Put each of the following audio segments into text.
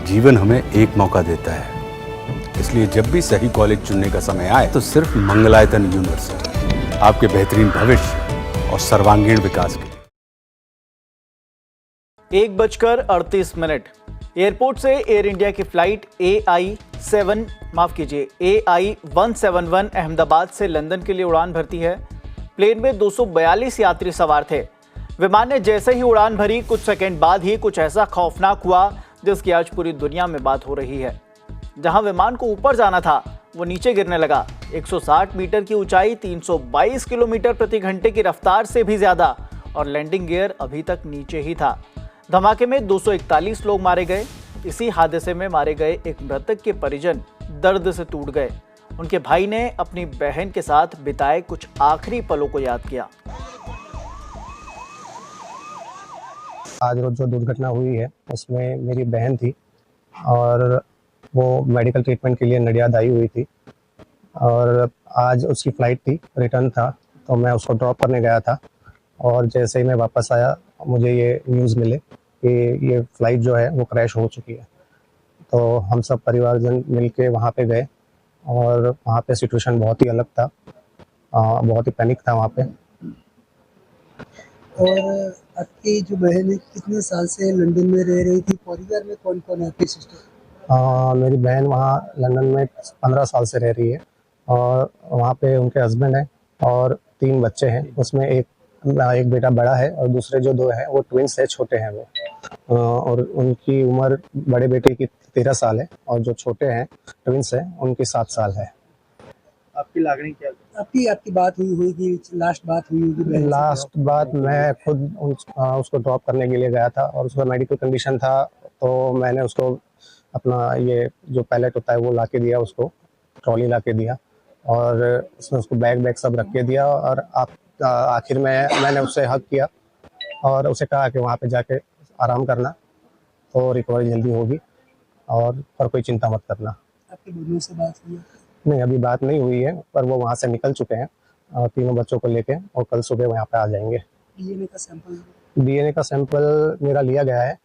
जीवन हमें एक मौका देता है, इसलिए जब भी सही कॉलेज चुनने का समय आए तो सिर्फ मंगलायतन यूनिवर्सिटी आपके बेहतरीन भविष्य और सर्वांगीण विकास के लिए। 1:38 एयरपोर्ट से एयर इंडिया की फ्लाइट AI-171 अहमदाबाद से लंदन के लिए उड़ान भरती है। प्लेन में 242 यात्री सवार थे। विमान ने जैसे ही उड़ान भरी कुछ सेकंड बाद ही कुछ ऐसा खौफनाक हुआ जिसकी आज पूरी दुनिया में बात हो रही है। जहां विमान को ऊपर जाना था वो नीचे गिरने लगा। 160 मीटर की ऊंचाई, 322 किलोमीटर प्रति घंटे की रफ्तार से भी ज्यादा, और लैंडिंग गियर अभी तक नीचे ही था। धमाके में 241 लोग मारे गए। इसी हादसे में मारे गए एक मृतक के परिजन दर्द से टूट गए। उनके भाई ने अपनी बहन के साथ बिताए कुछ आखिरी पलों को याद किया। आज रोज जो दुर्घटना हुई है उसमें मेरी बहन थी और वो मेडिकल ट्रीटमेंट के लिए नडियाद आई हुई थी, और आज उसकी फ़्लाइट थी, रिटर्न था, तो मैं उसको ड्रॉप करने गया था। और जैसे ही मैं वापस आया मुझे ये न्यूज़ मिले कि ये फ़्लाइट जो है वो क्रैश हो चुकी है। तो हम सब परिवारजन मिल के वहाँ पे गए और वहाँ पे सिचुएशन बहुत ही अलग था, बहुत ही पैनिक था वहाँ पे। और आपकी जो बहन है कितने साल से लंदन में रह रही थी? परिवार में कौन कौन है आपकी सिस्टर? मेरी बहन वहाँ लंदन में 15 साल से रह रही है, और वहाँ पे उनके हस्बैंड हैं और 3 बच्चे हैं। उसमें एक बेटा बड़ा है और दूसरे जो 2 हैं वो ट्विंस है, छोटे हैं वो। और उनकी उम्र बड़े बेटे की 13 साल है और जो छोटे हैं ट्विंस हैं उनकी 7 साल है। आपकी लागणी क्या? आपकी बात हुई होगी, लास्ट बात हुई होगी बहन से? लास्ट बात मैं खुद उसको ड्रॉप करने के लिए गया था और उसका मेडिकल कंडीशन था, तो मैंने उसको अपना ये जो पैलेट होता है वो ला के दिया, उसको ट्रॉली ला के दिया, और उसमें उसको बैग सब रख के दिया। और आखिर में मैंने उससे हग किया और उसे कहा कि वहाँ पे जाके आराम करना तो रिकवरी जल्दी होगी, और पर कोई चिंता मत करना। आपके बहनों से बात हुई? नहीं, अभी बात नहीं हुई है, पर वो वहाँ से निकल चुके हैं तीनों बच्चों को लेके, और कल सुबह वो यहाँ पे आ जाएंगे। डीएनए का सैंपल मेरा लिया गया है,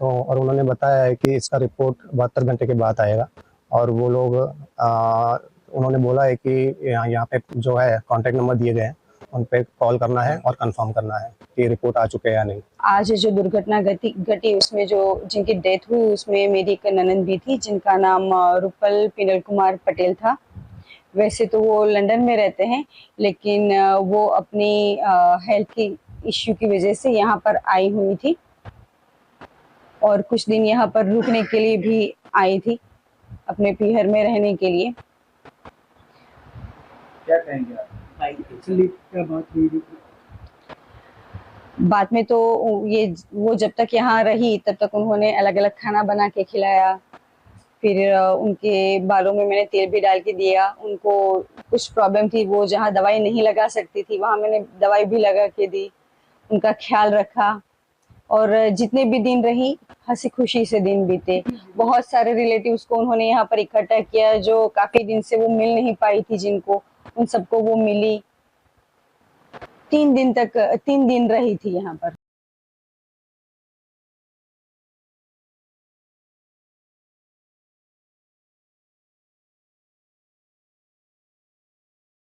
तो और उन्होंने बताया है कि इसका रिपोर्ट 72 घंटे के बाद आएगा। और वो लोग उन्होंने बोला है कि यहाँ पे जो है कॉन्टैक्ट नंबर दिए गए हैं, उन पे कॉल करना है और कंफर्म करना है कि रिपोर्ट आ चुके हैं या नहीं। आज जो दुर्घटना घटी उसमें जो जिनकी डेथ हुई उसमें मेरी एक ननद भी थी जिनका नाम रूपल पिनल कुमार पटेल था। वैसे तो वो लंदन में रहते हैं, लेकिन वो अपनी हेल्थ की इश्यू की वजह से यहाँ पर आई हुई थी और कुछ दिन यहाँ पर रुकने के लिए भी आई थी, अपने पीहर में रहने के लिए। क्या कहेंगे आप? एक्चुअली क्या बात हुई थी? बाद में तो वो जब तक यहाँ रही तब तक उन्होंने अलग अलग खाना बना के खिलाया, फिर उनके बालों में मैंने तेल भी डाल के दिया। उनको कुछ प्रॉब्लम थी, वो जहाँ दवाई नहीं लगा सकती थी वहाँ मैंने दवाई भी लगा के दी, उनका ख्याल रखा। और जितने भी दिन रही हंसी खुशी से दिन बीते। बहुत सारे रिलेटिव्स को उन्होंने यहाँ पर इकट्ठा किया जो काफी दिन से वो मिल नहीं पाई थी, जिनको उन सबको वो मिली। 3 दिन रही थी यहाँ पर।